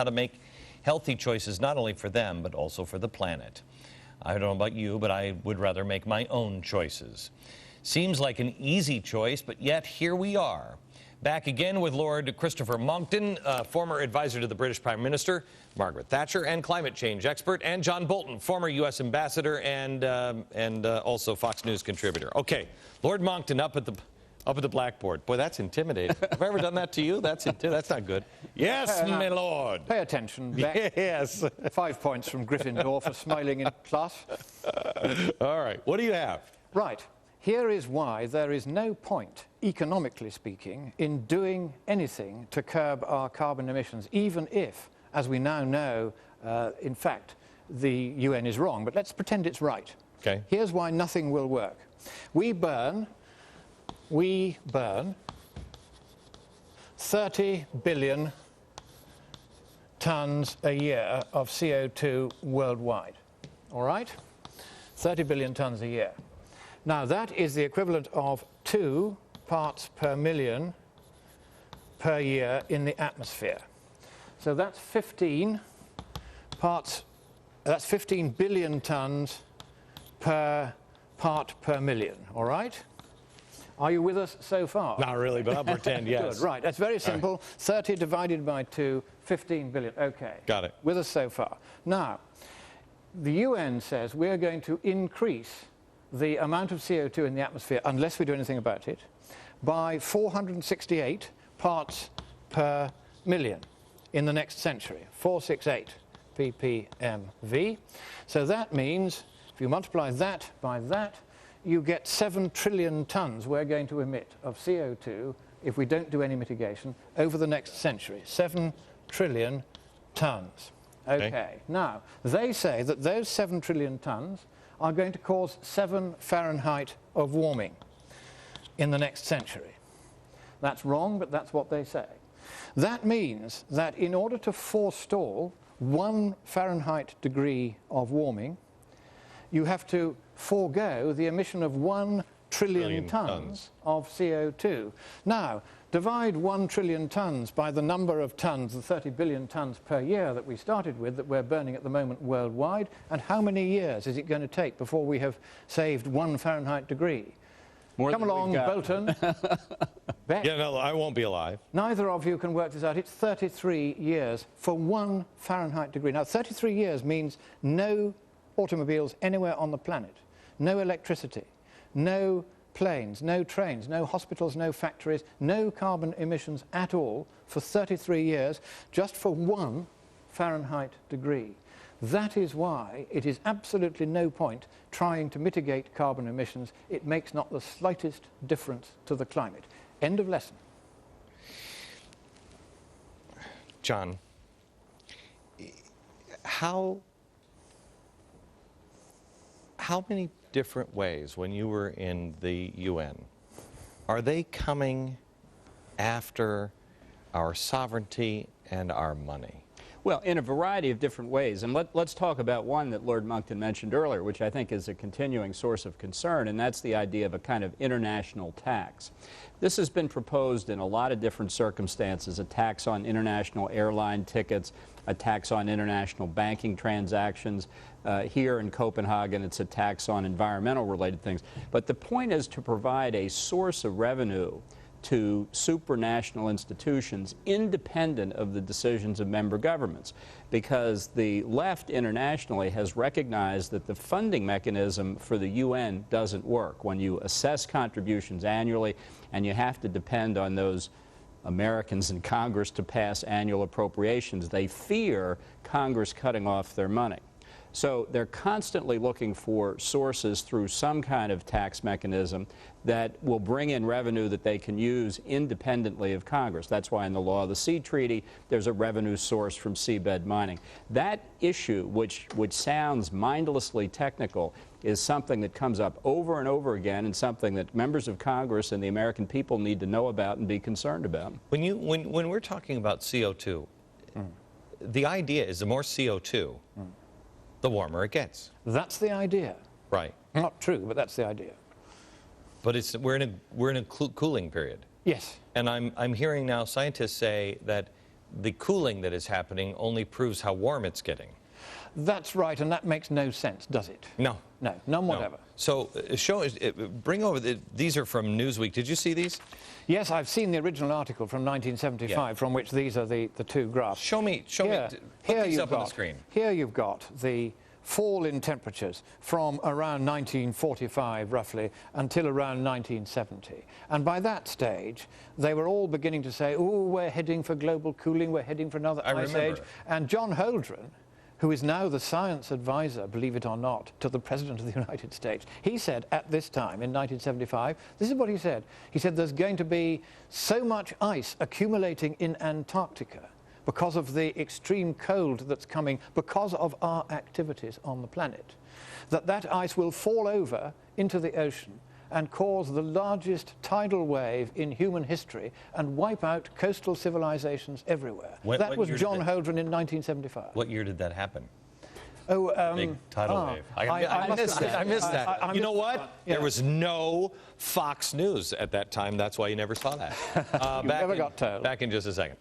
how to make healthy choices, not only for them, but also for the planet. I don't know about you, but I would rather make my own choices. Seems like an easy choice, but yet here we are. Back again with Lord Christopher Monckton, former advisor to the British Prime Minister, Margaret Thatcher, and climate change expert, and John Bolton, former U.S. ambassador and also Fox News contributor. Okay, Lord Monckton up at the blackboard. Boy, that's intimidating. Have I ever done that to you? That's not good. Yes, my lord. Pay attention, Beck. Yes. 5 points from Gryffindor for smiling in class. All right, what do you have? Right. Here is why there is no point, economically speaking, in doing anything to curb our carbon emissions, even if, as we now know, in fact, the UN is wrong. But let's pretend it's right. Okay. Here's why nothing will work. We burn 30 billion tons a year of CO2 worldwide. All right? 30 billion tons a year. Now, that is the equivalent of 2 parts per million per year in the atmosphere. So that's 15 billion tons per part per million, all right? Are you with us so far? Not really, but I'll pretend, yes. Good, right, that's very simple. Right. 30 divided by 2, 15 billion, okay. Got it. With us so far. Now, the UN says we're going to increase the amount of CO2 in the atmosphere, unless we do anything about it, by 468 parts per million in the next century. 468 ppmv. So that means, if you multiply that by that, you get 7 trillion tons we're going to emit of CO2 if we don't do any mitigation over the next century. 7 trillion tons. Okay. Now, they say that those 7 trillion tons are going to cause 7 Fahrenheit of warming in the next century. That's wrong, but that's what they say. That means that in order to forestall 1 Fahrenheit degree of warming, you have to forego the emission of 1 trillion tons of CO2. Now, divide 1 trillion tons by the number of tons, the 30 billion tons per year that we started with, that we're burning at the moment worldwide, and how many years is it going to take before we have saved 1 Fahrenheit degree? Come along, Bolton. Yeah, no, I won't be alive. Neither of you can work this out. It's 33 years for 1 Fahrenheit degree. Now, 33 years means no automobiles anywhere on the planet, no electricity, no planes, no trains, no hospitals, no factories, no carbon emissions at all for 33 years, just for 1 Fahrenheit degree. That is why it is absolutely no point trying to mitigate carbon emissions. It makes not the slightest difference to the climate. End of lesson. John, how many different ways, when you were in the UN, are they coming after our sovereignty and our money? Well, in a variety of different ways. And let's talk about one that Lord Monckton mentioned earlier, which I think is a continuing source of concern, and that's the idea of a kind of international tax. This has been proposed in a lot of different circumstances: a tax on international airline tickets, a tax on international banking transactions. Here in Copenhagen, it's a tax on environmental related things. But the point is to provide a source of revenue to supranational institutions independent of the decisions of member governments, because the left internationally has recognized that the funding mechanism for the UN doesn't work. When you assess contributions annually and you have to depend on those Americans in Congress to pass annual appropriations, they fear Congress cutting off their money. So they're constantly looking for sources through some kind of tax mechanism that will bring in revenue that they can use independently of Congress. That's why in the Law of the Sea Treaty there's a revenue source from seabed mining. That issue, which sounds mindlessly technical, is something that comes up over and over again, and something that members of Congress and the American people need to know about and be concerned about. When we're talking about CO2, the idea is the more CO2, the warmer it gets. That's the idea. Right. Not true, but that's the idea. But we're in a cooling period. Yes. And I'm hearing now scientists say that the cooling that is happening only proves how warm it's getting. That's right, and that makes no sense, does it? No. No, none whatever. So bring over, these are from Newsweek. Did you see these? Yes, I've seen the original article from 1975, from which these are the two graphs. Show me, put these up on the screen. Here you've got the fall in temperatures from around 1945, roughly, until around 1970. And by that stage, they were all beginning to say, oh, we're heading for global cooling, we're heading for another ice age. And John Holdren, who is now the science advisor, believe it or not, to the President of the United States, he said at this time, in 1975, this is what he said. He said there's going to be so much ice accumulating in Antarctica because of the extreme cold that's coming because of our activities on the planet, that ice will fall over into the ocean and cause the largest tidal wave in human history and wipe out coastal civilizations everywhere. That was John Holdren in 1975. What year did that happen? Oh, big tidal wave. I missed that. I missed that. You know what? Yeah. There was no Fox News at that time. That's why you never saw that. You never got told. Back in just a second.